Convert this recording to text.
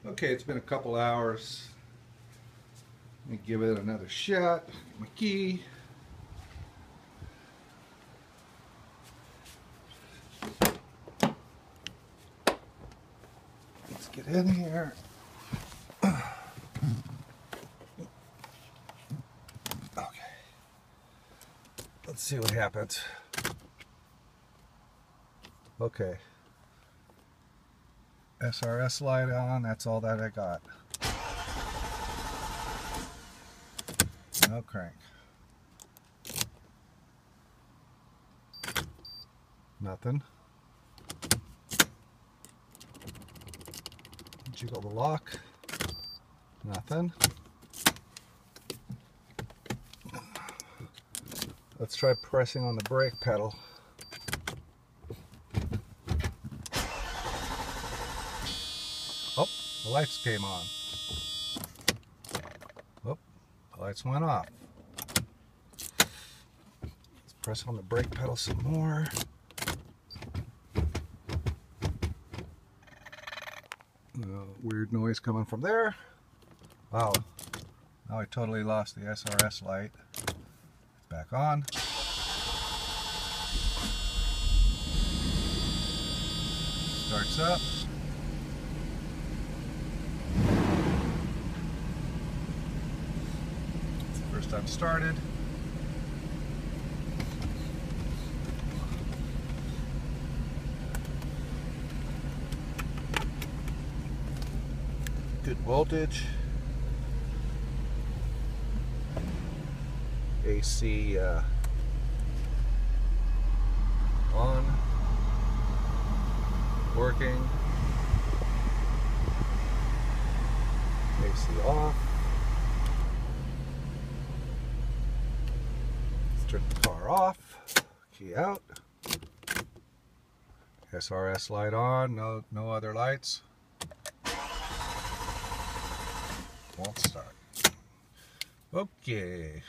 Okay, it's been a couple hours. Let me give it another shot. Get my key. Let's get in here. Okay. Let's see what happens. Okay. SRS light on, that's all that I got. No crank. Nothing. Jiggle the lock. Nothing. Let's try pressing on the brake pedal. Oh, the lights came on. Oh, the lights went off. Let's press on the brake pedal some more. Weird noise coming from there. Wow, now I totally lost the SRS light. It's back on. Starts up. It's the first time started. Good voltage. AC on. Working. AC off. Let's turn the car off. Key out. SRS light on. No other lights. Won't start. Okay.